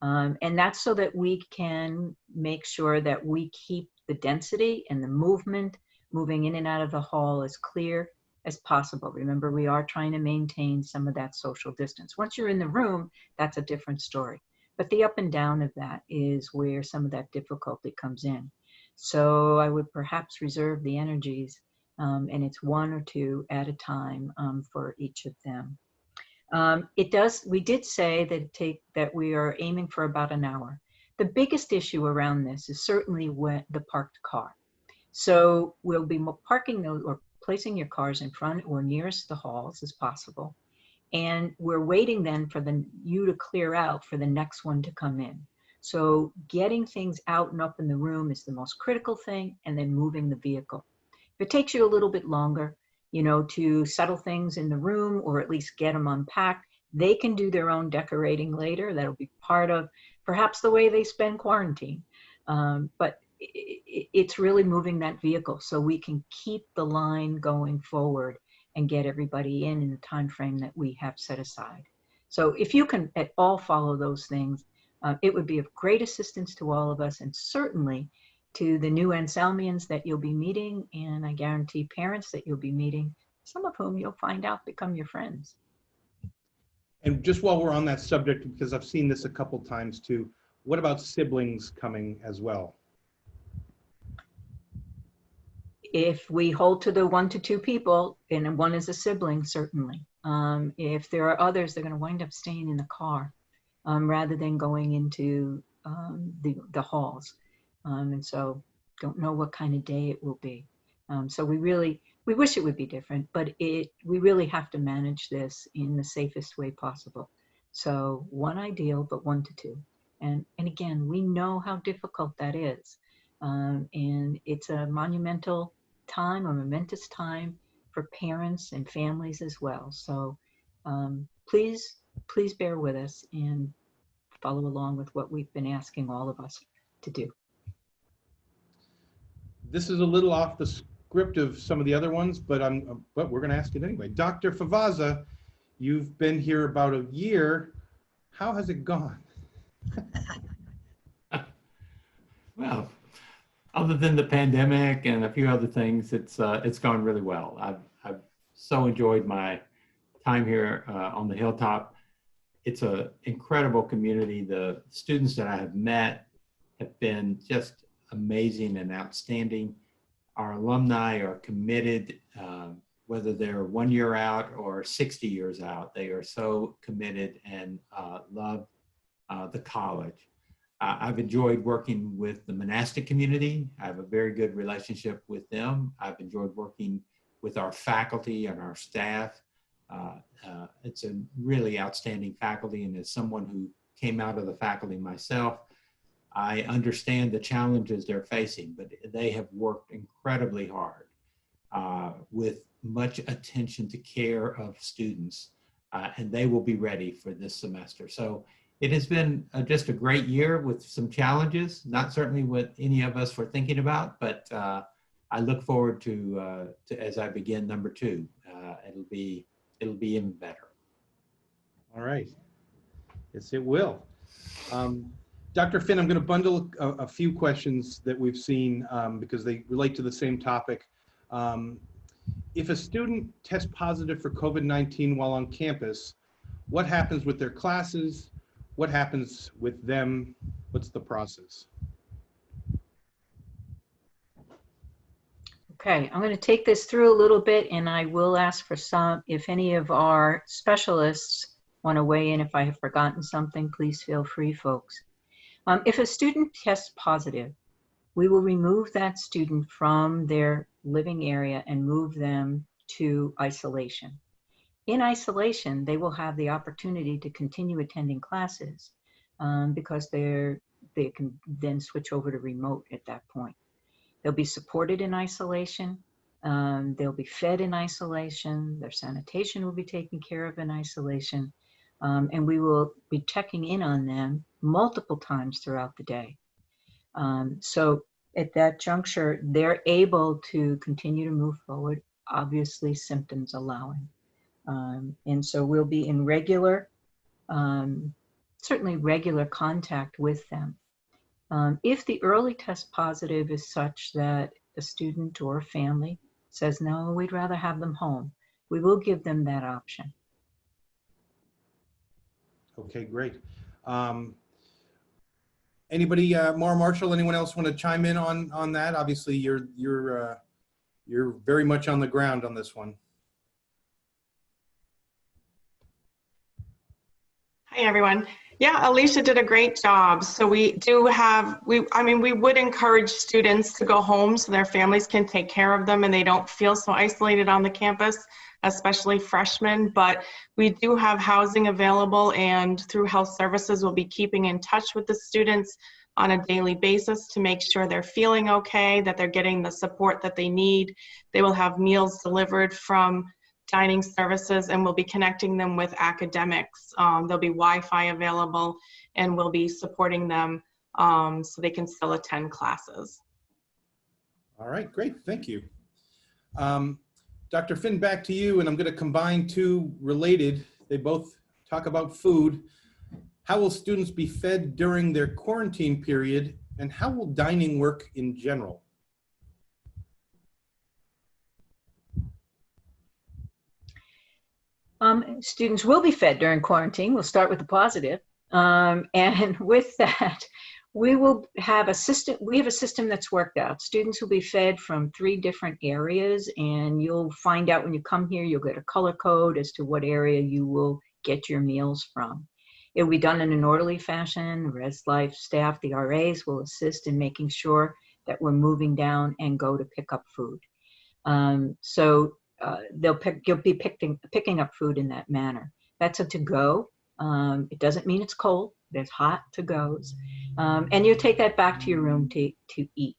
And that's so that we can make sure that we keep the density and the movement moving in and out of the hall as clear as possible. Remember, we are trying to maintain some of that social distance. Once you're in the room, that's a different story. But the up and down of that is where some of that difficulty comes in. So I would perhaps reserve the energies, and it's 1 or 2 at a time for each of them. We did say that we are aiming for about an hour. The biggest issue around this is certainly when the parked car. So we'll be parking those or placing your cars in front or nearest the halls as possible. And we're waiting then for you to clear out for the next one to come in. So getting things out and up in the room is the most critical thing, and then moving the vehicle. If it takes you a little bit longer, to settle things in the room or at least get them unpacked, they can do their own decorating later. That'll be part of perhaps the way they spend quarantine. But it's really moving that vehicle so we can keep the line going forward and get everybody in the time frame that we have set aside. So if you can at all follow those things, it would be of great assistance to all of us, and certainly to the new Anselmians that you'll be meeting, and I guarantee parents that you'll be meeting, some of whom you'll find out become your friends. And just while we're on that subject, because I've seen this a couple times too, what about siblings coming as well? If we hold to the 1 to 2 people, and one is a sibling, certainly. If there are others, they're going to wind up staying in the car rather than going into the halls. And so don't know what kind of day it will be. So we wish it would be different, but we really have to manage this in the safest way possible. So 1 ideal, but 1 to 2. And again, we know how difficult that is. And it's a monumental time, a momentous time for parents and families as well. So please bear with us and follow along with what we've been asking all of us to do. This is a little off the script of some of the other ones, but we're going to ask it anyway. Dr. Favazza, you've been here about a year. How has it gone? Well, other than the pandemic and a few other things, it's gone really well. I've so enjoyed my time here on the Hilltop. It's an incredible community. The students that I have met have been just amazing and outstanding. Our alumni are committed, whether they're 1 year out or 60 years out. They are so committed and love the college. I've enjoyed working with the monastic community. I have a very good relationship with them. I've enjoyed working with our faculty and our staff. It's a really outstanding faculty, and as someone who came out of the faculty myself, I understand the challenges they're facing, but they have worked incredibly hard with much attention to care of students, and they will be ready for this semester. So it has been just a great year with some challenges, not certainly what any of us were thinking about, but I look forward to as I begin number 2. It'll be even better. All right. Yes, it will. Dr. Finn, I'm going to bundle a few questions that we've seen because they relate to the same topic. If a student tests positive for COVID-19 while on campus, what happens with their classes? What happens with them? What's the process? Okay, I'm going to take this through a little bit, and I will ask for some, if any of our specialists want to weigh in. If I have forgotten something, please feel free, folks. If a student tests positive, we will remove that student from their living area and move them to isolation. In isolation, they will have the opportunity to continue attending classes because they can then switch over to remote at that point. They'll be supported in isolation. They'll be fed in isolation. Their sanitation will be taken care of in isolation. And we will be checking in on them multiple times throughout the day. So at that juncture, they're able to continue to move forward, obviously symptoms allowing. And so we'll be in certainly regular contact with them. If the early test positive is such that a student or a family says, no, we'd rather have them home, we will give them that option. Okay, great. Anybody, Maura Marshall, anyone else want to chime in on that? Obviously, you're very much on the ground on this one. Hi, everyone. Yeah, Alicia did a great job. So we do have, we would encourage students to go home so their families can take care of them and they don't feel so isolated on the campus, especially freshmen. But we do have housing available, and through health services, we'll be keeping in touch with the students on a daily basis to make sure they're feeling okay, that they're getting the support that they need. They will have meals delivered from dining services, and we'll be connecting them with academics. There'll be Wi-Fi available, and we'll be supporting them so they can still attend classes. All right, great, thank you. Dr. Finn, back to you, and I'm going to combine two related. They both talk about food. How will students be fed during their quarantine period, and how will dining work in general? Students will be fed during quarantine. We'll start with the positive. And with that, we will have a system. We have a system that's worked out. Students will be fed from 3 different areas, and you'll find out when you come here, you'll get a color code as to what area you will get your meals from. It will be done in an orderly fashion. Res Life staff, the RAs, will assist in making sure that we're moving down and go to pick up food. You'll be picking up food in that manner. That's a to-go. It doesn't mean it's cold. There's hot to-goes. And you'll take that back to your room to eat.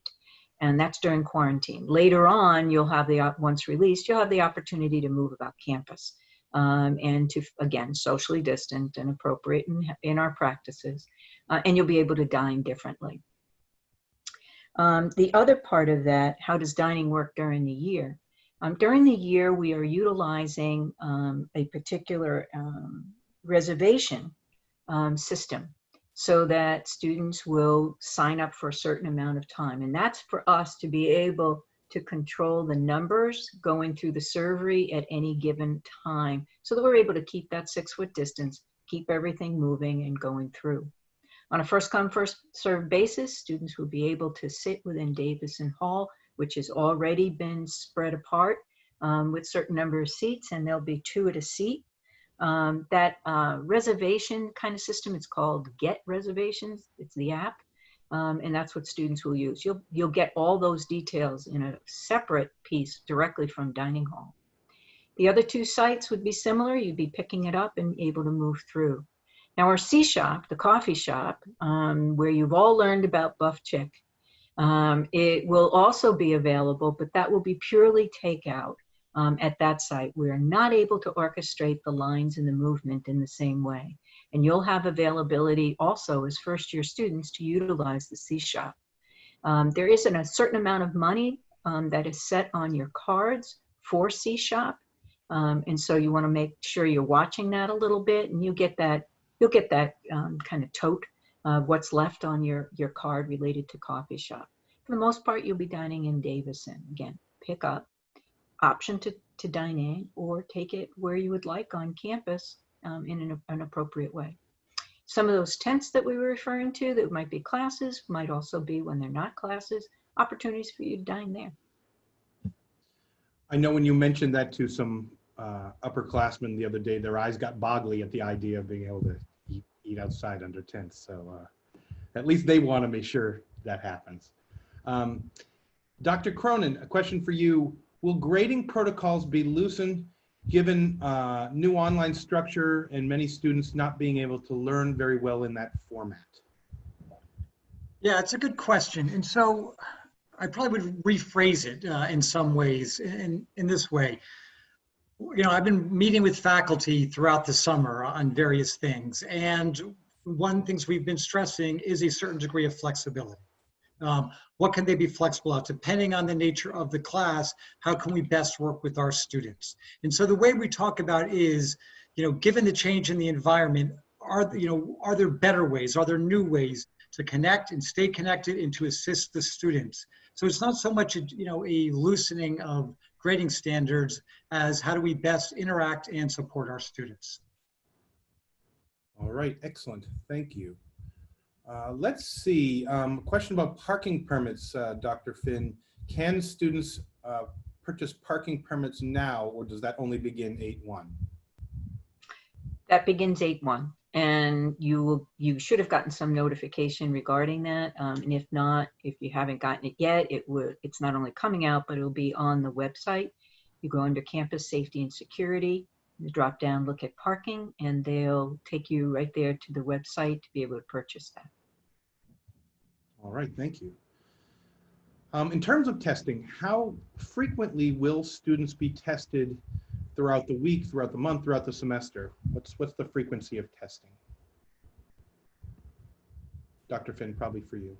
And that's during quarantine. Later on, you'll have once released, you'll have the opportunity to move about campus and to, again, socially distant and appropriate in our practices. And you'll be able to dine differently. The other part of that, how does dining work during the year? During the year, we are utilizing a particular reservation system so that students will sign up for a certain amount of time. And that's for us to be able to control the numbers going through the servery at any given time so that we're able to keep that 6-foot distance, keep everything moving and going through. On a first come, first served basis, students will be able to sit within Davison Hall, which has already been spread apart with certain number of seats, and there'll be 2 at a seat. That reservation kind of system, it's called Get Reservations. It's the app, and that's what students will use. You'll get all those details in a separate piece directly from dining hall. The other 2 sites would be similar. You'd be picking it up and able to move through. Now our C shop, the coffee shop, where you've all learned about Buff Chick, it will also be available, but that will be purely takeout at that site. We are not able to orchestrate the lines and the movement in the same way. And you'll have availability also as first-year students to utilize the C shop. There isn't a certain amount of money that is set on your cards for C shop. And so you want to make sure you're watching that a little bit, and you'll get that kind of tote of what's left on your card related to coffee shop. For the most part, you'll be dining in Davison. Again, pick up, option to dine in, or take it where you would like on campus in an appropriate way. Some of those tents that we were referring to that might be classes might also be, when they're not classes, opportunities for you to dine there. I know when you mentioned that to some upperclassmen the other day, their eyes got boggly at the idea of being able to eat outside under tents. So at least they want to make sure that happens. Dr. Cronin, a question for you. Will grading protocols be loosened given new online structure and many students not being able to learn very well in that format? Yeah, it's a good question. And so I probably would rephrase it in some ways in this way. You know, I've been meeting with faculty throughout the summer on various things. And one of the things we've been stressing is a certain degree of flexibility. What can they be flexible of? Depending on the nature of the class, how can we best work with our students? And so the way we talk about is, you know, given the change in the environment, are there better ways? Are there new ways to connect and stay connected and to assist the students? So it's not so much, a loosening of grading standards as how do we best interact and support our students. All right, excellent, thank you. Let's see, question about parking permits, Dr. Finn. Can students purchase parking permits now, or does that only begin 8/1? That begins 8/1. and you should have gotten some notification regarding that. And if not, if you haven't gotten it yet, it's not only coming out, but it'll be on the website. You go under campus safety and security, you drop down, look at parking, and they'll take you right there to the website to be able to purchase that. All right, thank you. In terms of testing, how frequently will students be tested throughout the week, throughout the month, throughout the semester? What's the frequency of testing? Dr. Finn, probably for you.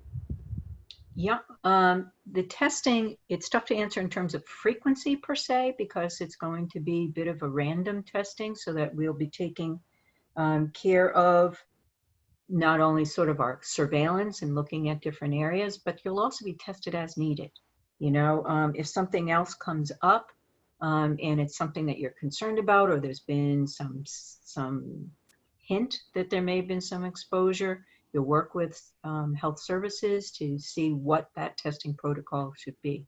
Yeah, the testing, it's tough to answer in terms of frequency per se, because it's going to be a bit of a random testing, so that we'll be taking care of not only sort of our surveillance and looking at different areas, but you'll also be tested as needed. You know, if something else comes up and it's something that you're concerned about, or there's been some hint that there may have been some exposure, you'll work with health services to see what that testing protocol should be.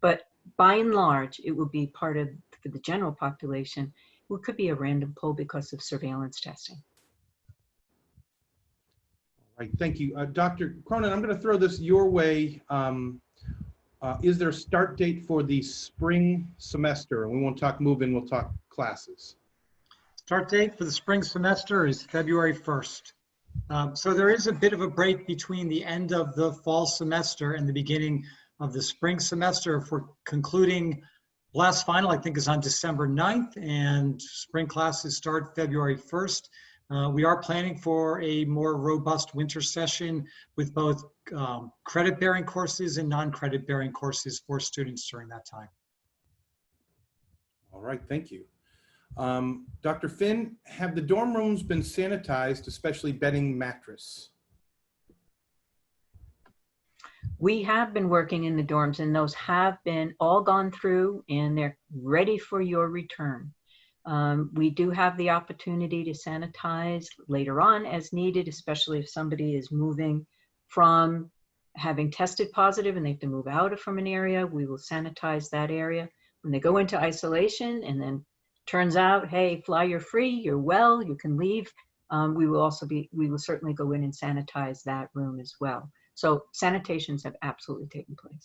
But by and large, it will be part of, for the general population, it could be a random pull because of surveillance testing. All right, thank you. Dr. Cronin, I'm going to throw this your way. Is there a start date for the spring semester? And we won't talk move-in, we'll talk classes. Start date for the spring semester is February 1st. So there is a bit of a break between the end of the fall semester and the beginning of the spring semester. If we're concluding, last final, I think, is on December 9th, and spring classes start February 1st. We are planning for a more robust winter session with both credit-bearing courses and non-credit-bearing courses for students during that time. All right, thank you. Dr. Finn, have the dorm rooms been sanitized, especially bedding, mattress? We have been working in the dorms, and those have been all gone through, and they're ready for your return. We do have the opportunity to sanitize later on as needed, especially if somebody is moving from having tested positive and they have to move out from an area. We will sanitize that area. When they go into isolation and then turns out, hey, fly, you're free, you're well, you can leave, we will certainly go in and sanitize that room as well. So sanitations have absolutely taken place.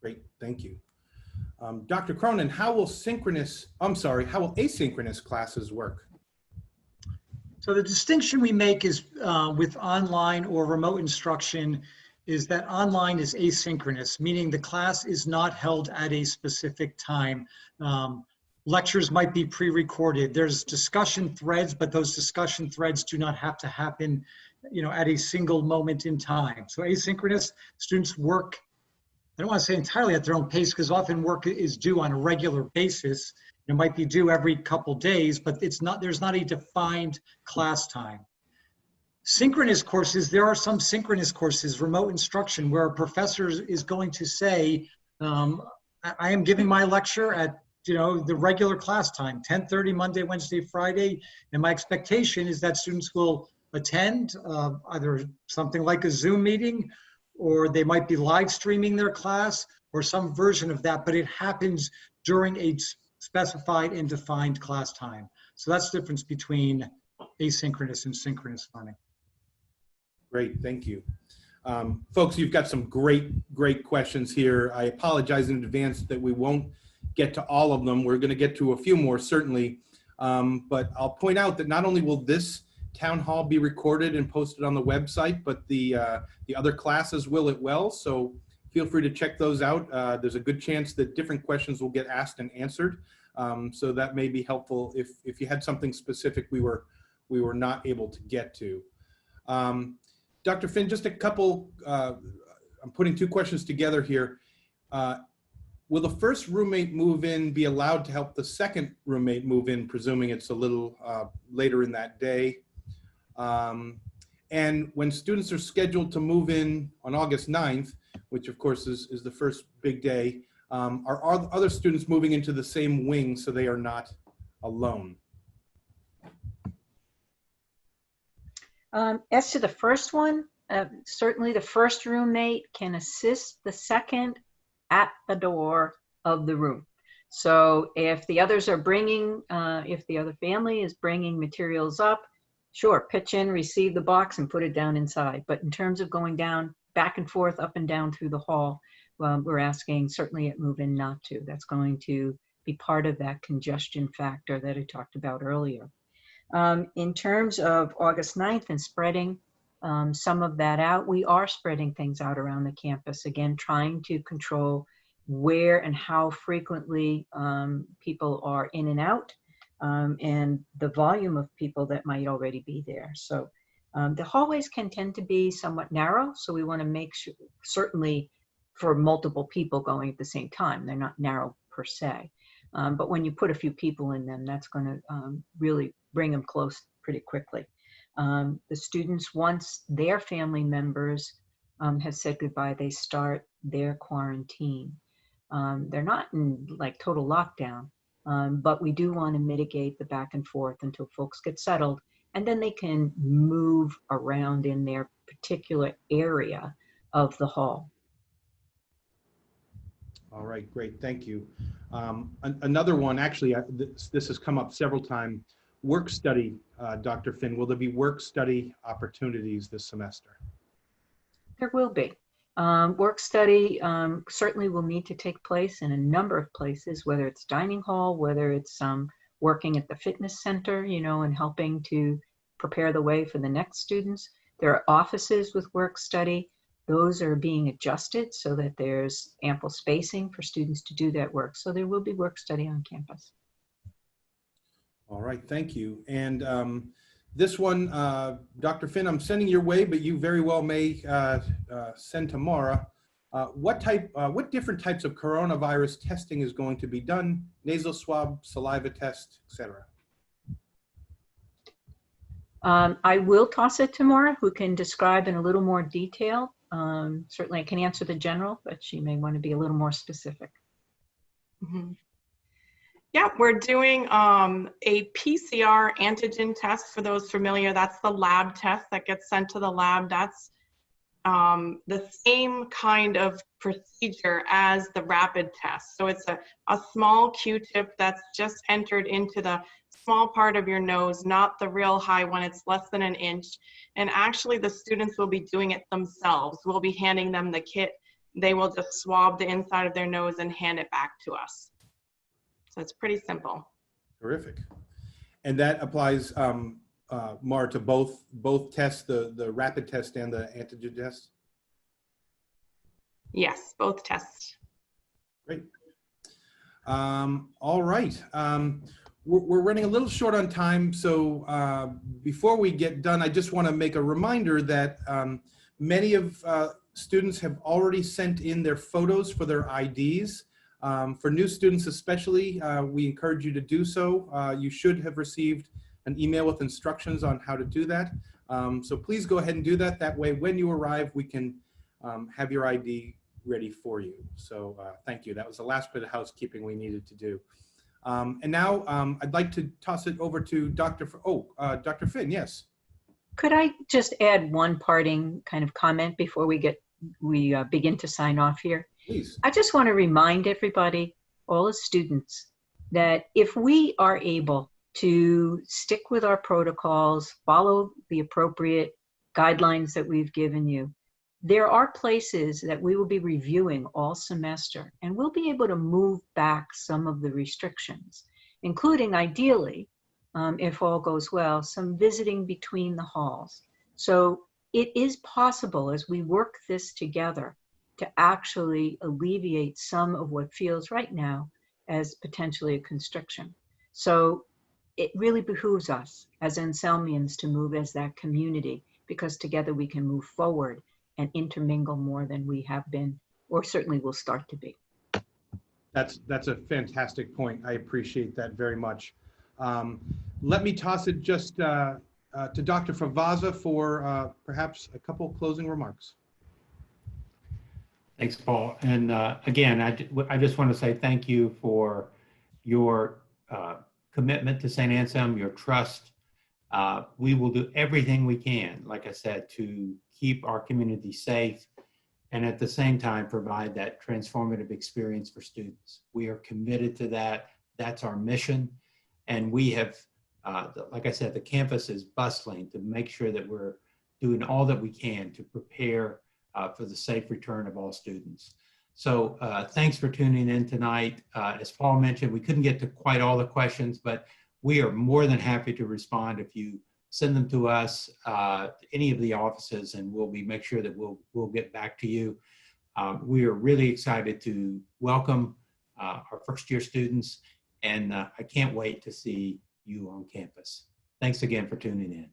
Great, thank you. Dr. Cronin, how will asynchronous classes work? So the distinction we make is with online or remote instruction is that online is asynchronous, meaning the class is not held at a specific time. Lectures might be pre-recorded. There's discussion threads, but those discussion threads do not have to happen, at a single moment in time. So asynchronous, students work, I don't want to say entirely at their own pace, because often work is due on a regular basis. It might be due every couple days, but there's not a defined class time. Synchronous courses, there are some synchronous courses, remote instruction, where a professor is going to say, I am giving my lecture at the regular class time, 10:30 Monday, Wednesday, Friday, and my expectation is that students will attend either something like a Zoom meeting, or they might be live streaming their class, or some version of that, but it happens during a specified and defined class time. So that's the difference between asynchronous and synchronous learning. Great, thank you. Folks, you've got some great questions here. I apologize in advance that we won't get to all of them. We're going to get to a few more, certainly. But I'll point out that not only will this town hall be recorded and posted on the website, but the other classes will as well. So feel free to check those out. There's a good chance that different questions will get asked and answered. So that may be helpful if you had something specific we were not able to get to. Dr. Finn, just a couple, I'm putting two questions together here. Will the first roommate move in be allowed to help the second roommate move in, presuming it's a little later in that day? And when students are scheduled to move in on August 9th, which of course is the first big day, are other students moving into the same wing so they are not alone? As to the first one, certainly the first roommate can assist the second at the door of the room. So if the others are bringing, if the other family is bringing materials up, Sure, pitch in, receive the box, and put it down inside. But in terms of going down, back and forth, up and down through the hall, we're asking certainly at move-in not to. That's going to be part of that congestion factor that I talked about earlier. In terms of August 9th and spreading some of that out, we are spreading things out around the campus, again, trying to control where and how frequently people are in and out, and the volume of people that might already be there. So the hallways can tend to be somewhat narrow, so we want to make sure, certainly for multiple people going at the same time, they're not narrow per se. But when you put a few people in them, that's going to really bring them close pretty quickly. The students, once their family members have said goodbye, they start their quarantine. They're not in like total lockdown, but we do want to mitigate the back and forth until folks get settled, and then they can move around in their particular area of the hall. All right, great, thank you. Another one, actually, this has come up several times. Work study, Dr. Finn, will there be work study opportunities this semester? There will be. Work study certainly will need to take place in a number of places, whether it's dining hall, whether it's working at the fitness center, you know, and helping to prepare the way for the next students. There are offices with work study. Those are being adjusted so that there's ample spacing for students to do that work. So there will be work study on campus. All right, thank you. And this one, Dr. Finn, I'm sending your way, but you very well may send to Mara. What different types of coronavirus testing is going to be done? Nasal swab, saliva test, etc. I will toss it to Mara, who can describe in a little more detail. Certainly I can answer the general, but she may want to be a little more specific. Mm-hmm. Yeah, we're doing a PCR antigen test. For those familiar, that's the lab test that gets sent to the lab. That's the same kind of procedure as the rapid test. So it's a small Q-tip that's just entered into the small part of your nose, not the real high one. It's less than an inch. And actually the students will be doing it themselves. We'll be handing them the kit. They will just swab the inside of their nose and hand it back to us. So it's pretty simple. Terrific. And that applies, Mara, to both tests, the rapid test and the antigen test? Yes, both tests. Great. All right. We're running a little short on time, so before we get done, I just want to make a reminder that many of students have already sent in their photos for their IDs. For new students especially, we encourage you to do so. You should have received an email with instructions on how to do that. So please go ahead and do that. That way, when you arrive, we can have your ID ready for you. So thank you. That was the last bit of housekeeping we needed to do. And now I'd like to toss it over to Dr. Finn, yes. Could I just add one parting kind of comment before we begin to sign off here? Please. I just want to remind everybody, all the students, that if we are able to stick with our protocols, follow the appropriate guidelines that we've given you, there are places that we will be reviewing all semester, and we'll be able to move back some of the restrictions, including ideally, if all goes well, some visiting between the halls. So it is possible as we work this together to actually alleviate some of what feels right now as potentially a constriction. So it really behooves us as Anselmians to move as that community, because together we can move forward and intermingle more than we have been, or certainly will start to be. That's a fantastic point. I appreciate that very much. Let me toss it just to Dr. Favazza for perhaps a couple closing remarks. Thanks, Paul. And again, I just want to say thank you for your commitment to St. Anselm, your trust. We will do everything we can, like I said, to keep our community safe and at the same time provide that transformative experience for students. We are committed to that. That's our mission. And we have Like I said, the campus is bustling to make sure that we're doing all that we can to prepare for the safe return of all students. So thanks for tuning in tonight. As Paul mentioned, we couldn't get to quite all the questions, but we are more than happy to respond if you send them to us, any of the offices, and make sure that we'll get back to you. We are really excited to welcome our first-year students, and I can't wait to see you on campus. Thanks again for tuning in.